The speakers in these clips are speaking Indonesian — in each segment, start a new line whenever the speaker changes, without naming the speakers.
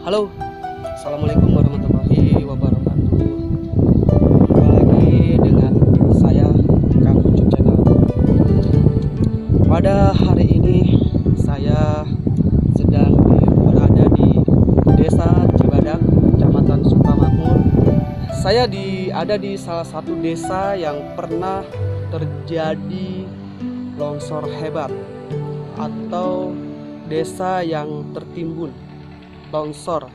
Halo, assalamualaikum warahmatullahi wabarakatuh. Jumpa lagi dengan saya, Kang Ucup Channel. Pada hari ini saya sedang berada di Desa Cibadak, Kecamatan Sukamakmur. Saya ada di salah satu desa yang pernah terjadi longsor hebat atau desa yang tertimbun longsor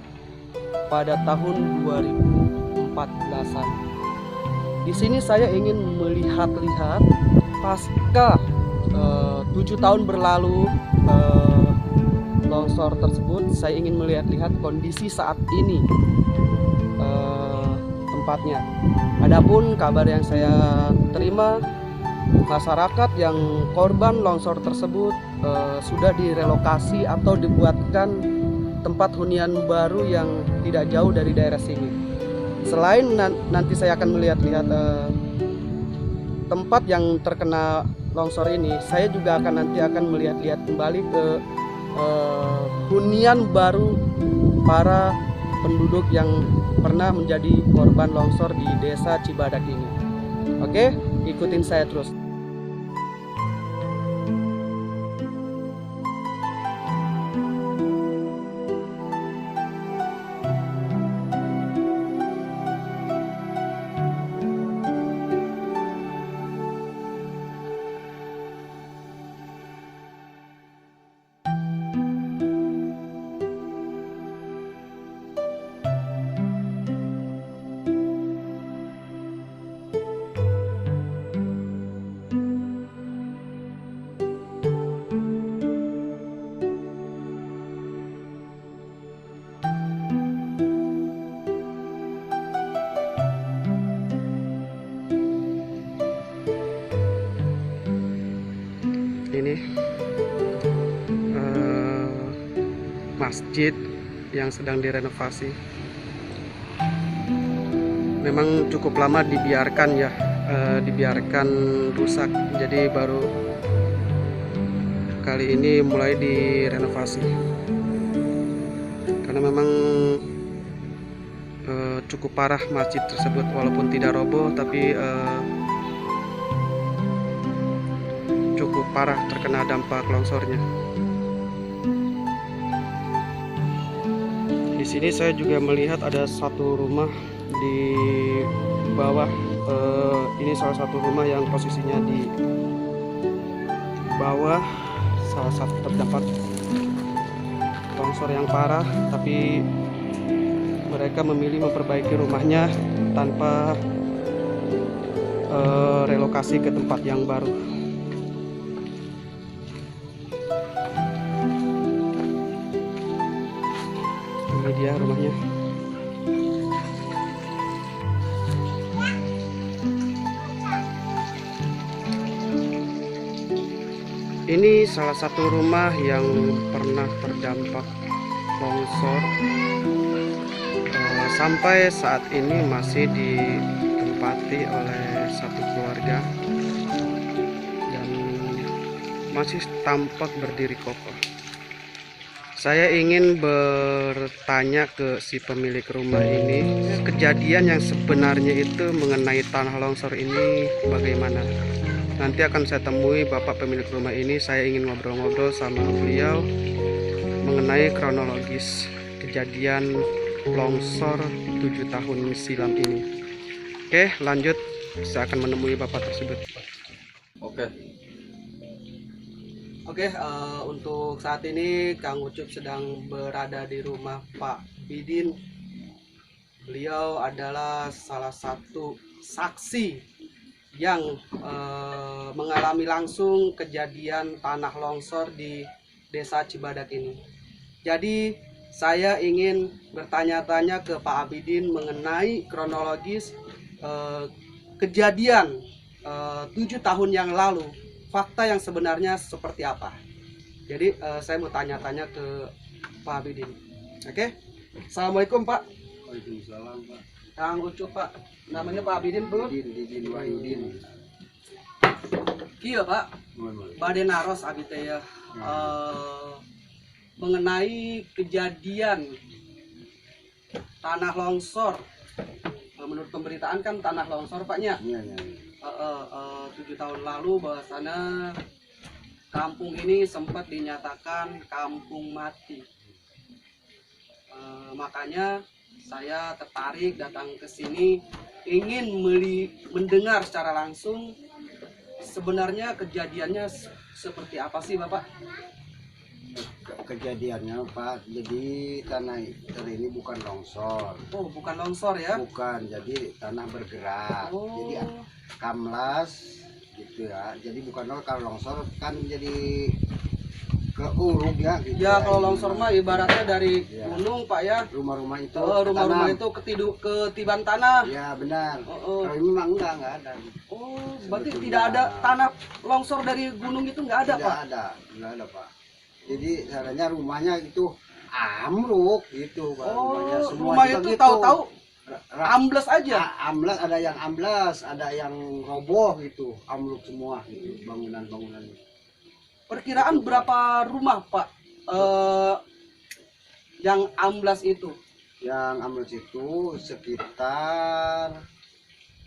pada tahun 2014-an. Di sini saya ingin melihat-lihat pasca 7 tahun berlalu longsor tersebut. Saya ingin melihat-lihat kondisi saat ini tempatnya. Adapun kabar yang saya terima, masyarakat yang korban longsor tersebut sudah direlokasi atau dibuatkan tempat hunian baru yang tidak jauh dari daerah sini. Selain nanti saya akan melihat-lihat tempat yang terkena longsor ini, saya juga nanti akan melihat-lihat kembali ke hunian baru para penduduk yang pernah menjadi korban longsor di Desa Cibadak ini. Oke, ikutin saya terus. Ini masjid yang sedang direnovasi. Memang cukup lama dibiarkan ya, dibiarkan rusak. Jadi baru kali ini mulai direnovasi. Karena memang cukup parah masjid tersebut, walaupun tidak roboh tapi cukup parah terkena dampak longsornya. Di sini saya juga melihat ada satu rumah di bawah. Ini salah satu rumah yang posisinya di bawah, salah satu terdampak longsor yang parah, tapi mereka memilih memperbaiki rumahnya tanpa relokasi ke tempat yang baru. Ini dia rumahnya. Ini salah satu rumah yang pernah terdampak longsor. Sampai saat ini masih ditempati oleh satu keluarga dan masih tampak berdiri kokoh. Saya ingin bertanya ke si pemilik rumah ini, kejadian yang sebenarnya itu mengenai tanah longsor ini bagaimana. Nanti akan saya temui bapak pemilik rumah ini. Saya ingin ngobrol-ngobrol sama beliau mengenai kronologis kejadian longsor 7 tahun silam ini. Oke, lanjut. Saya akan menemui bapak tersebut. Oke, untuk saat ini Kang Ucup sedang berada di rumah Pak Bidin. Beliau adalah salah satu saksi yang mengalami langsung kejadian tanah longsor di Desa Cibadak ini. Jadi saya ingin bertanya-tanya ke Pak Abidin mengenai kronologis kejadian 7 tahun yang lalu. Fakta yang sebenarnya seperti apa? Jadi saya mau tanya-tanya ke Pak Abidin. Oke? Assalamualaikum Pak.
Waalaikumsalam Pak.
Kang Ucup Pak. Namanya Pak Abidin belum?
Didin Wahyudin.
Iya Pak. Baden Naros abi teh ya. Mengenai kejadian tanah longsor. Menurut pemberitaan kan tanah longsor Paknya.
Iya, iya.
7 tahun lalu bahwasanya kampung ini sempat dinyatakan kampung mati. Makanya saya tertarik datang ke sini ingin mendengar secara langsung sebenarnya kejadiannya seperti apa sih Bapak?
Kejadiannya Pak, jadi tanah ini bukan longsor.
Oh, bukan longsor ya?
Bukan, jadi tanah bergerak.
Oh.
Jadi kamlas gitu ya. Jadi bukan kalau longsor kan jadi keuruk ya gitu.
Ya, kalau longsor mah ibaratnya dari
Ya.
gunung Pak ya.
Rumah-rumah itu
Rumah-rumah
tanam.
itu ketiban tanah.
Ya benar.
Oh.
Kalau ini mah enggak ada.
Oh, berarti
Sebetulnya
tidak ada tanah longsor dari gunung itu nggak ada Pak?
Enggak ada Pak. Jadi caranya rumahnya itu amruk gitu Pak. Rumahnya semua
rumah
juga
itu
gitu.
tahu-tahu ambles aja.
Ambles, ada yang ambles, ada yang roboh gitu, amruk semua gitu, bangunan-bangunan.
Perkiraan berapa rumah Pak yang amblas itu?
Yang ambles itu sekitar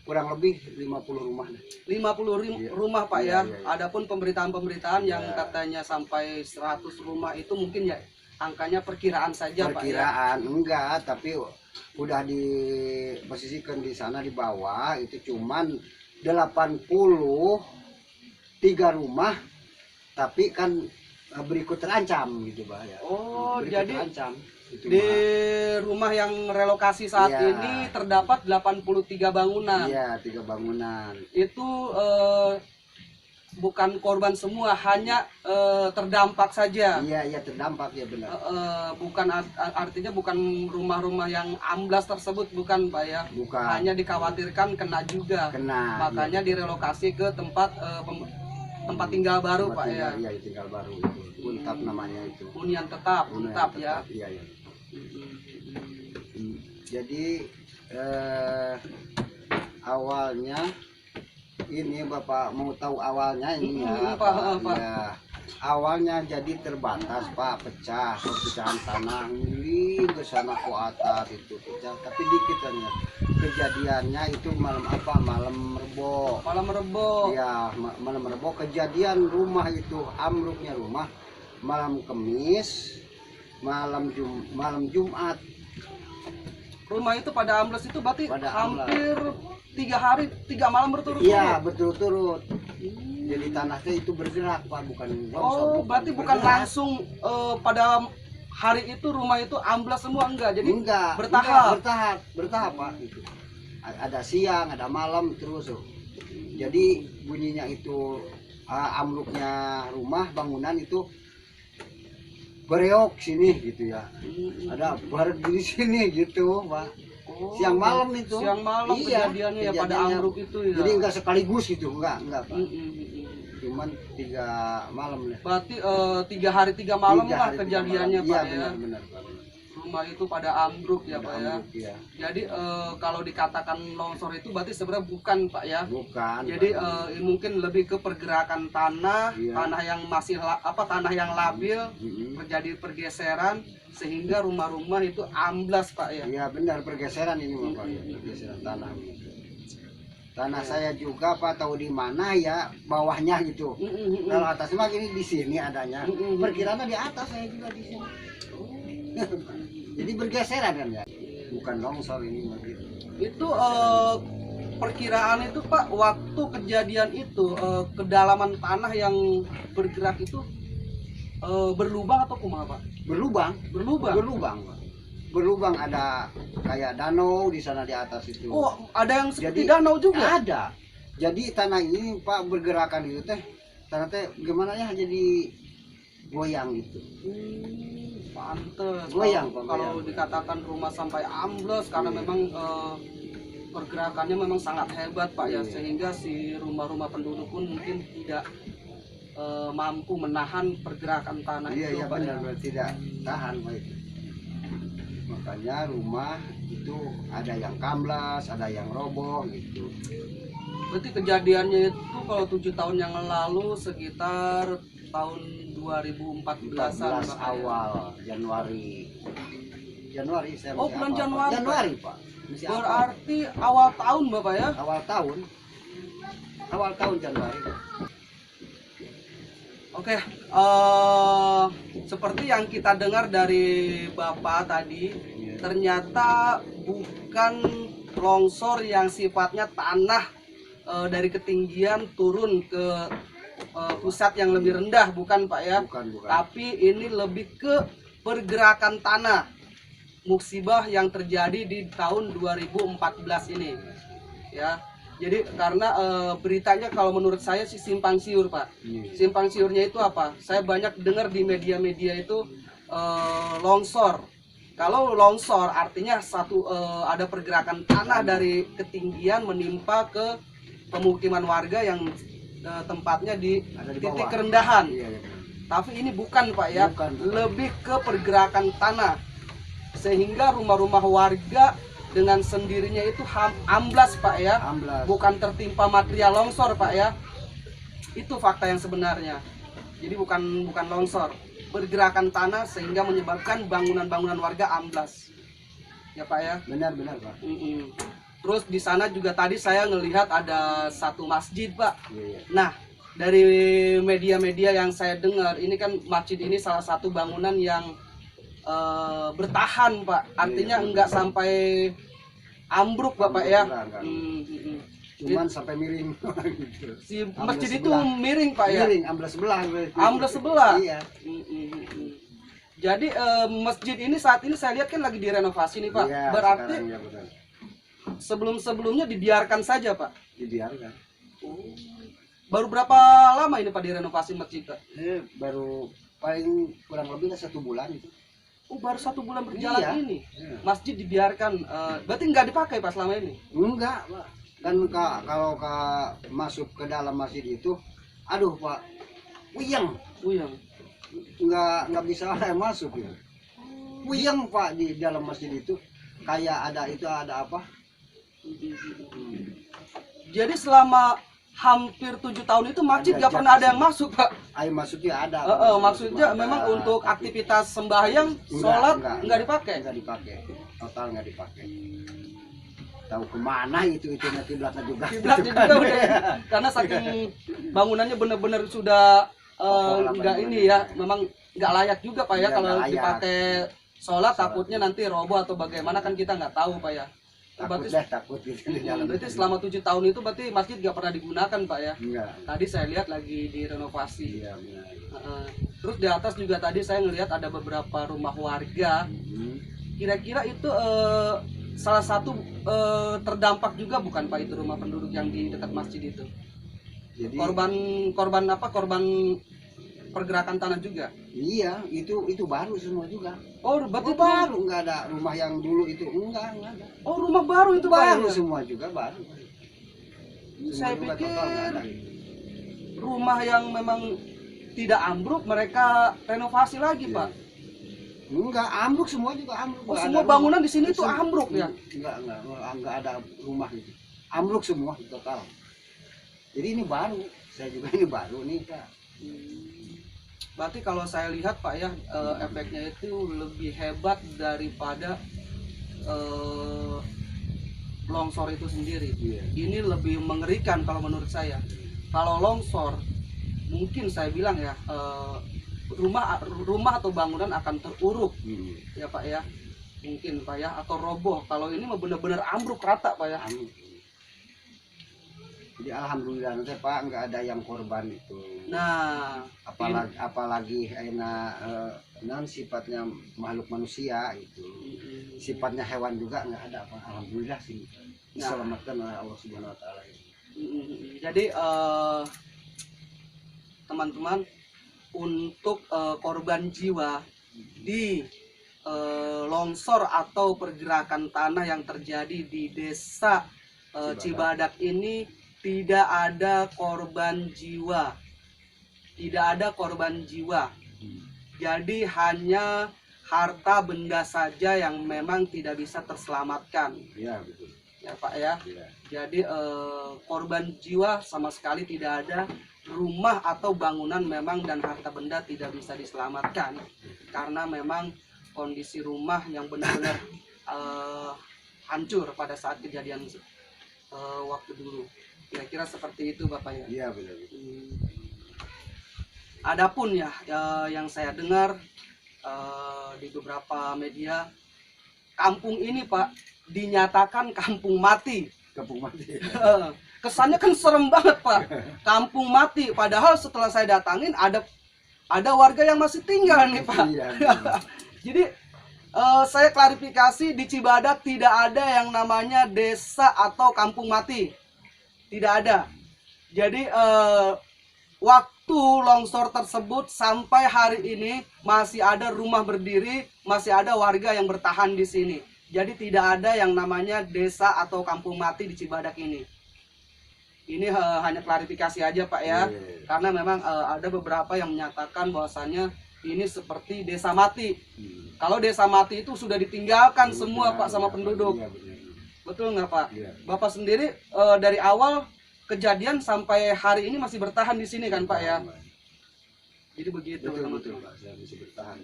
kurang lebih 50 rumah.
50
Iya.
rumah Pak
Iya,
ya.
iya, iya.
Adapun pemberitaan-pemberitaan yang
Iya.
katanya sampai 100 rumah itu mungkin ya angkanya perkiraan saja Pak ya.
Perkiraan enggak, tapi udah diposisikan di sana di bawah itu cuman 83 rumah, tapi kan berikut terancam gitu Pak ya.
Oh,
Berikut
jadi
terancam. Itu
di
mah.
rumah yang relokasi saat
Iya.
ini terdapat 83 bangunan.
Iya, 3 bangunan.
Itu bukan korban semua, hanya terdampak saja.
Iya terdampak ya benar.
Bukan artinya bukan rumah-rumah yang amblas tersebut, bukan Pak ya.
Bukan.
Hanya dikhawatirkan kena juga.
Kena.
Makanya direlokasi ke tempat tinggal baru Pak ya.
Iya, tinggal baru itu. Untap namanya itu.
Hunian tetap,
Hunian
tetap ya.
Iya. Jadi awalnya ini Bapak mau tahu awalnya ini ya Pak. Ya. Awalnya jadi terbatas Pak, perpecahan tanah ini ke sana ke atas itu pecah, tapi dikit aja. Kejadiannya itu malam apa? Malam Rebo.
Malam Rebo.
Ya, malam Rebo kejadian rumah itu amruknya rumah malam Kamis, malam Jumat.
Rumah itu pada ambles itu berarti
Pada
hampir 3 hari 3 malam berturut-turut.
Iya, berturut-turut. Jadi tanahnya itu bergerak Pak, bukan longsor.
Oh, berarti bukan langsung pada hari itu rumah itu amblas semua, enggak. Jadi
enggak,
bertahap.
bertahap Pak itu. Ada siang, ada malam terus. Jadi bunyinya itu amruknya rumah bangunan itu bereok sini gitu ya. Ada baret di sini gitu Pak.
Oh,
Siang malam itu.
Siang malam
Iya,
kejadiannya ya pada
kejadiannya.
amruk itu ya.
Jadi enggak sekaligus gitu, enggak Pak. Cuman 3 malam lah.
Berarti 3 hari 3 malam
3
lah
hari, 3
kejadiannya
malam.
Pak
Iya,
ya.
benar Pak.
Rumah itu pada ambruk ya
Ada
Pak ya.
amruk, ya.
Jadi kalau dikatakan longsor itu berarti sebenarnya bukan Pak ya.
Bukan.
Jadi
Pak.
mungkin lebih ke pergerakan tanah,
Iya.
tanah yang masih tanah yang labil,
Mm-mm.
terjadi pergeseran sehingga rumah-rumah itu amblas Pak ya.
Iya benar, pergeseran ini Bapak ya, pergeseran tanah. Tanah saya juga Pak, tahu di mana ya bawahnya gitu. Kalau atas mah ini di sini adanya. Perkiraannya di atas saya juga di sini. Jadi bergeseran kan ya. Bukan longsor ini begitu.
Itu perkiraan itu Pak, waktu kejadian itu kedalaman tanah yang bergerak itu berlubang atau kumaha Pak?
Berlubang, Pak. Berlubang ada kayak danau di sana di atas itu.
Oh, ada yang seperti
Jadi,
danau juga?
Ada. Jadi tanah ini Pak bergerakan itu teh, tanah teh gimana ya jadi goyang gitu.
Pantes.
Goyang, Pak,
Kalau
goyang.
dikatakan rumah sampai ambles karena
Iya.
memang pergerakannya memang sangat hebat Pak ya,
Iya.
sehingga si rumah-rumah penduduk pun mungkin tidak mampu menahan pergerakan tanah itu
Iya
Pak ya.
benar, tidak tahan Pak itu. Makanya rumah itu ada yang kamblas, ada yang roboh gitu.
Berarti kejadiannya itu kalau 7 tahun yang lalu sekitar tahun 2014-an
14
Pak, ya.
awal Januari. Januari saya
Oh, bulan Januari.
Januari, Pak. Masih apa?
Berarti awal tahun Bapak ya?
Awal tahun Januari.
Oke, seperti yang kita dengar dari Bapak tadi, ternyata bukan longsor yang sifatnya tanah dari ketinggian turun ke pusat yang lebih rendah, bukan Pak ya?
Bukan.
Tapi ini lebih ke pergerakan tanah, musibah yang terjadi di tahun 2014 ini, ya. Jadi karena beritanya kalau menurut saya sih simpang siur Pak. Simpang siurnya itu apa? Saya banyak dengar di media-media itu longsor. Kalau longsor artinya ada pergerakan tanah dari ketinggian menimpa ke pemukiman warga yang tempatnya di titik
bawah.
kerendahan.
Iya.
Tapi ini bukan Pak ya,
Bukan.
lebih ke pergerakan tanah. Sehingga rumah-rumah warga dengan sendirinya itu amblas Pak ya,
Amblas.
bukan tertimpa material longsor Pak ya. Itu fakta yang sebenarnya. Jadi bukan longsor, pergerakan tanah sehingga menyebabkan bangunan-bangunan warga amblas, ya Pak ya.
Benar Pak.
Terus di sana juga tadi saya ngelihat ada satu masjid Pak.
Iya.
Nah, dari media-media yang saya dengar, ini kan masjid ini salah satu bangunan yang bertahan Pak, artinya enggak sampai ambruk Bapak ya.
Enggak. Cuman sampai miring.
Si
Ambles
masjid itu
sebelah.
miring Pak ya.
Miring, ambles sebelah.
Ambles sebelah.
Iya.
Jadi masjid ini saat ini saya lihat kan lagi direnovasi nih Pak.
Iya,
Berarti
sekarang ya betul.
sebelum-sebelumnya dibiarkan saja Pak.
Dibiarkan.
Baru berapa lama ini Pak direnovasi masjid Pak?
Ini baru paling kurang lebih 1 bulan itu.
Oh, baru 1 bulan berjalan
Iya.
ini.
Iya.
Masjid dibiarkan, berarti nggak dipakai Pak selama ini?
Enggak, Pak. Kan kalau masuk ke dalam masjid itu, aduh Pak, puyeng. Nggak bisa orang masuk ya. Puyeng Pak di dalam masjid itu. Kayak ada apa?
Jadi selama hampir 7 tahun itu masjid nggak pernah ada yang masuk Pak.
Air masuknya ada.
Maksudnya memang untuk aktivitas sembahyang, sholat nggak dipakai.
Nggak dipakai. Total nggak dipakai. Tahu kemana itu nanti kiblatnya juga.
Kiblatnya juga udah, karena saking bangunannya benar-benar sudah nggak ini ya, memang nggak layak juga Pak ya,
Iya,
kalau
nggak layak.
dipakai sholat takutnya nanti roboh atau bagaimana, kan kita nggak tahu Pak ya.
Takut gitu di dalam.
Berarti selama 7 tahun itu berarti masjid nggak pernah digunakan Pak ya?
Enggak.
Tadi saya lihat lagi direnovasi.
Iya, benar.
Terus di atas juga tadi saya ngelihat ada beberapa rumah warga. Kira-kira itu salah satu terdampak juga bukan Pak itu rumah penduduk yang di dekat masjid itu?
Jadi
Korban pergerakan tanah juga?
iya, itu baru semua juga.
Oh, berarti
Baru, nggak ada rumah yang dulu itu, enggak ada.
Oh, rumah baru itu Pak?
Baru semua juga baru.
Saya
Semua juga
pikir
total nggak ada.
rumah yang memang tidak ambruk mereka renovasi lagi Pak.
Enggak, ambruk semua juga ambruk.
Oh,
Nggak
semua
ada
bangunan
rumah.
di sini tuh ambruk ya?
Enggak ada rumah itu. Ambruk semua total. Jadi ini baru, saya juga ini baru nih Kak.
Berarti kalau saya lihat Pak ya, efeknya itu lebih hebat daripada longsor itu sendiri.
Iya.
Ini lebih mengerikan kalau menurut saya. Kalau longsor, mungkin saya bilang ya, rumah atau bangunan akan teruruk, ya Pak ya, mungkin Pak ya, atau roboh. Kalau ini benar-benar ambruk rata Pak ya.
Jadi alhamdulillah nanti Pak nggak ada yang korban itu.
Nah,
apalagi non sifatnya makhluk manusia itu, sifatnya hewan juga nggak ada Pak. Alhamdulillah sih diselamatkan oleh Allah Subhanahu Wa Taala.
Jadi teman-teman, untuk korban jiwa di longsor atau pergerakan tanah yang terjadi di desa Cibadak ini tidak ada korban jiwa, jadi hanya harta benda saja yang memang tidak bisa terselamatkan.
Iya betul.
Ya Pak ya.
Ya.
Jadi korban jiwa sama sekali tidak ada. Rumah atau bangunan memang dan harta benda tidak bisa diselamatkan karena memang kondisi rumah yang benar-benar hancur pada saat kejadian waktu dulu. Kira-kira seperti itu Bapak ya.
Iya benar.
Adapun ya, yang saya dengar di beberapa media, kampung ini Pak dinyatakan kampung mati.
Kampung mati.
Kesannya kan serem banget Pak, kampung mati. Padahal setelah saya datangin ada warga yang masih tinggal nih Pak.
Iya,
Jadi saya klarifikasi, di Cibadak tidak ada yang namanya desa atau kampung mati, tidak ada. Jadi waktu longsor tersebut sampai hari ini masih ada rumah berdiri, masih ada warga yang bertahan di sini. Jadi tidak ada yang namanya desa atau kampung mati di Cibadak ini. Ini hanya klarifikasi aja Pak ya, karena memang ada beberapa yang menyatakan bahwasannya ini seperti desa mati. Kalau desa mati itu sudah ditinggalkan semua Pak sama penduduk. Betul nggak Pak? Bapak sendiri dari awal kejadian sampai hari ini masih bertahan di sini kan Pak ya? Jadi begitu.
Betul Pak, saya masih bertahan.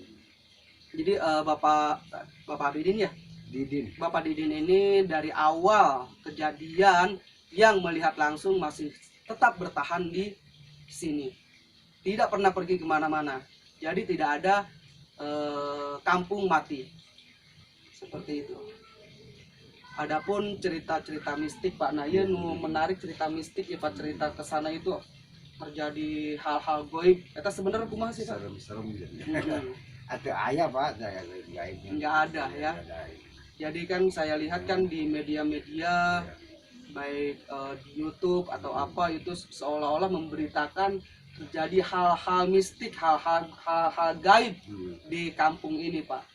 Jadi Bapak Abidin ya?
Didin.
Bapak Didin ini dari awal kejadian yang melihat langsung masih tetap bertahan di sini. Tidak pernah pergi kemana-mana. Jadi tidak ada kampung mati. Seperti itu. Adapun cerita-cerita mistik Pak, nah iya menarik cerita mistik ya Pak, cerita kesana itu terjadi hal-hal goib. Kita sebenarnya kumaha sih Pak?
Serem-serem gitu. Ada ayah Pak, saya gaibnya.
Nggak ada ya. Jadi kan saya lihat kan di media-media baik di YouTube atau apa itu seolah-olah memberitakan terjadi hal-hal mistik, hal-hal gaib di kampung ini Pak.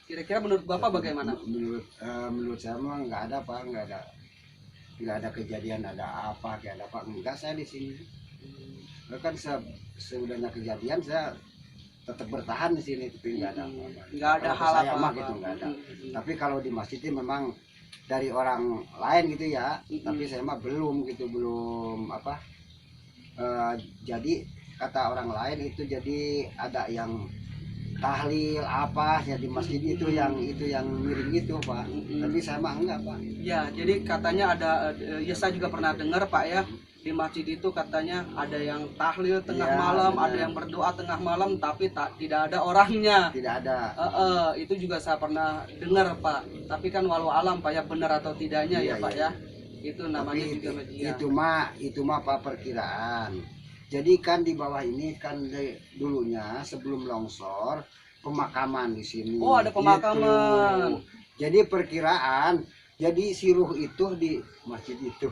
Kira-kira menurut Bapak bagaimana?
Menurut saya mah nggak ada Pak, nggak ada kejadian ada apa kayak ada apa, enggak, saya di sini. Kan seudahnya kejadian saya tetap bertahan di sini, tapi nggak ada apa-apa.
Nggak ada hal apa-apa
gitu, nggak ada. Tapi kalau di masjid itu memang dari orang lain gitu ya, tapi saya mah belum apa. Jadi kata orang lain itu jadi ada yang tahlil apa ya di masjid itu yang mirip gitu Pak. Tapi saya mah enggak Pak. Ya,
jadi katanya ada ya saya juga pernah dengar Pak ya, di masjid itu katanya ada yang tahlil tengah malam, benar. Ada yang berdoa tengah malam tapi tidak ada orangnya. Tidak ada. Itu juga saya pernah dengar Pak. Tapi kan walau alam Pak ya, benar atau tidaknya ya Pak ya. Itu namanya tapi juga media. Itu mah Pak perkiraan. Jadi kan di bawah ini kan dulunya sebelum longsor pemakaman di sini. Oh, ada pemakaman. Gitu. Jadi perkiraan, jadi siruh itu di masjid itu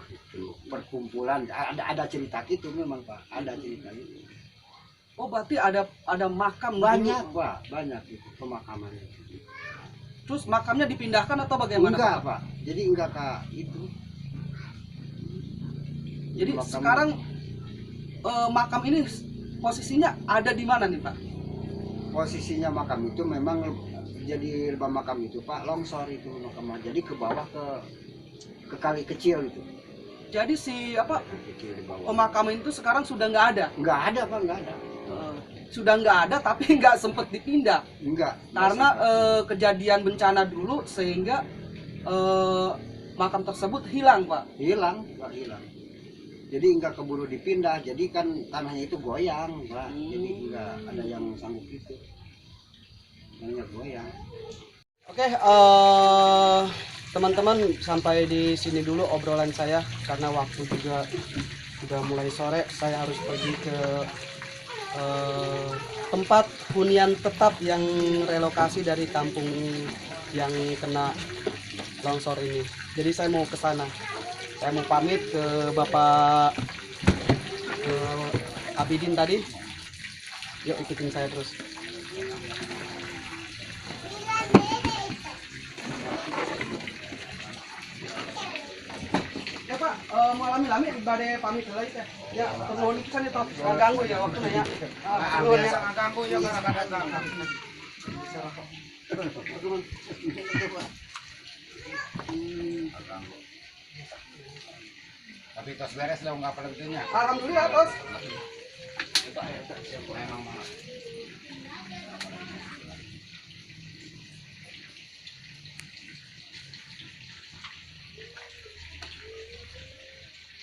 perkumpulan. Ada cerita gitu memang Pak, ada cerita itu. Oh, berarti ada makam banyak dulu. Pak, banyak itu pemakaman. Terus makamnya dipindahkan atau bagaimana? Enggak Pak. Jadi enggak Kak itu. Jadi makam sekarang makam ini posisinya ada di mana nih Pak? Posisinya makam itu memang jadi lembah makam itu Pak, longsor itu makam. Jadi ke bawah ke kali kecil itu. Jadi si apa pemakaman itu sekarang sudah nggak ada? Nggak ada Pak, nggak ada. Sudah nggak ada tapi nggak sempet dipindah. Enggak. Karena kejadian bencana dulu sehingga makam tersebut hilang Pak. Hilang Pak, hilang. Jadi enggak keburu dipindah, jadi kan tanahnya itu goyang Pak. Jadi enggak ada yang sanggup itu. Tanahnya goyang. Oke, teman-teman, sampai di sini dulu obrolan saya karena waktu juga sudah mulai sore. Saya harus pergi ke tempat hunian tetap yang relokasi dari kampung yang kena longsor ini. Jadi saya mau ke sana. Saya mau pamit ke Bapak Abidin tadi. Yuk ikutin saya terus. Ya Pak, mau lami-lami badai pamit lagi teh. Ya, nuhun pisan itu ganggu ya waktunya ya. Biasa ganggu ya karena datang. Tapi tos beres lah nggak pada betulnya. Alhamdulillah tos. Memang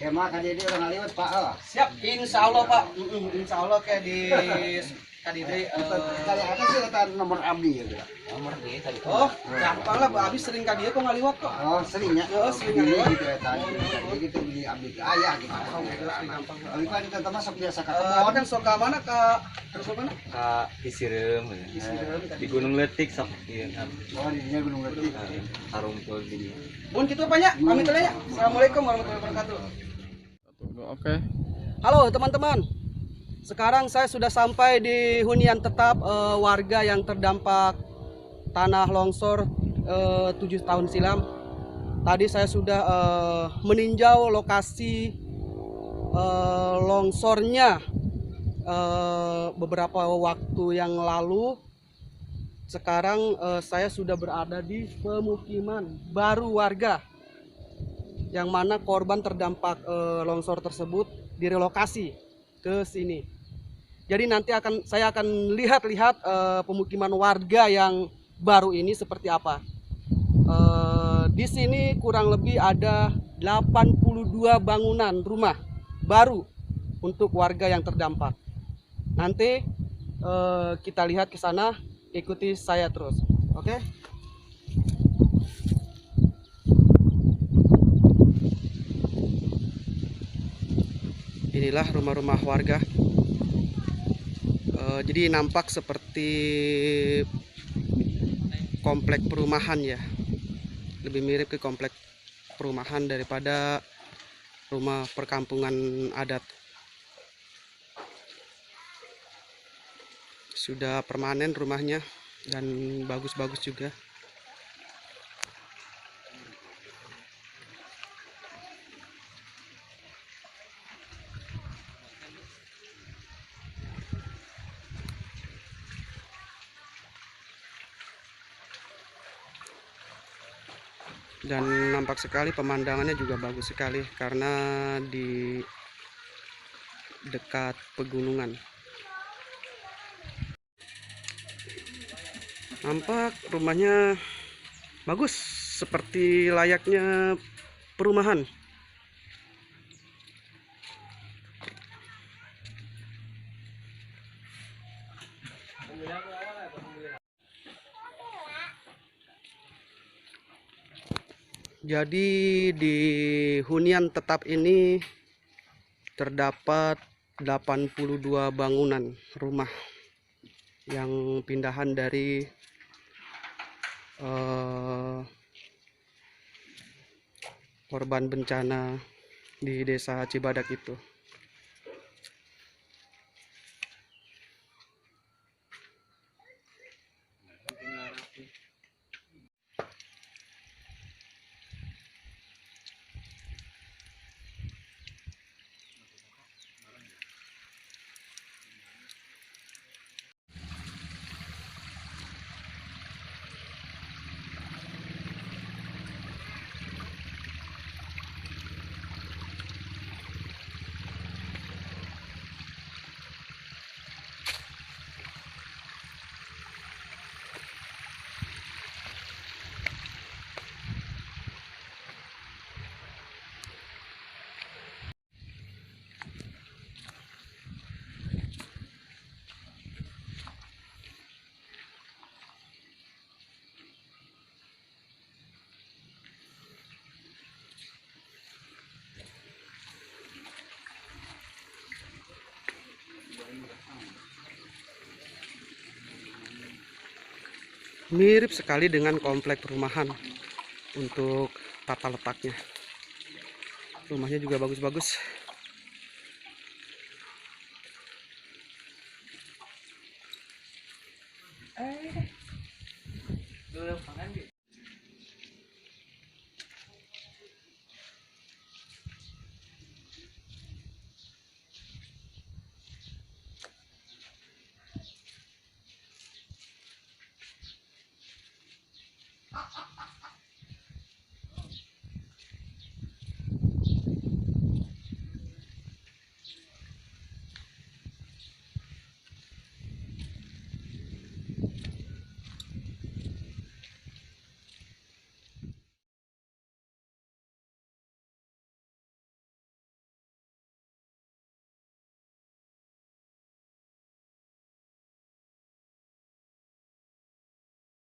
Kema kadede orang ngaliwat Pak.
Siap, insya Allah Pak. Insya Allah kayak di kadide.
Kali apa sih kata nomor abdi ya? Nomor dia tadi.
Oh, gampang lah, Pak. Abis sering kali kok ngaliwat kok.
Oh, seringnya.
Oh, sering
Beli
ngaliwat.
gitu ya tadi. Jadi gitu beli abdi ke ayah gitu.
Oh, udah sering gampang.
Tapi kan kita masuk biasa ke
Apa kan sok ke mana Kak? Terus ke mana?
Kak Isirem di Gunung Letik sok iya kan
Oh, di dinya Gunung Letik.
harumpul di
Bun gitu banyak. Pamit dulu ya. Assalamualaikum warahmatullahi wabarakatuh.
Oke.
Halo teman-teman. Sekarang saya sudah sampai di hunian tetap warga yang terdampak tanah longsor 7 tahun silam. Tadi saya sudah meninjau lokasi longsornya beberapa waktu yang lalu. Sekarang saya sudah berada di pemukiman baru warga yang mana korban terdampak longsor tersebut direlokasi ke sini. Jadi nanti saya akan lihat-lihat pemukiman warga yang baru ini seperti apa. Di sini kurang lebih ada 82 bangunan rumah baru untuk warga yang terdampak. Nanti kita lihat ke sana, ikuti saya terus. Oke? Inilah rumah-rumah warga. Jadi nampak seperti komplek perumahan ya. Lebih mirip ke komplek perumahan daripada rumah perkampungan adat. Sudah permanen rumahnya dan bagus-bagus juga. Dan nampak sekali pemandangannya juga bagus sekali karena di dekat pegunungan. Nampak rumahnya bagus seperti layaknya perumahan. Jadi di hunian tetap ini terdapat 82 bangunan rumah yang pindahan dari korban bencana di desa Cibadak itu. Mirip sekali dengan komplek perumahan untuk tata letaknya. Rumahnya juga bagus-bagus.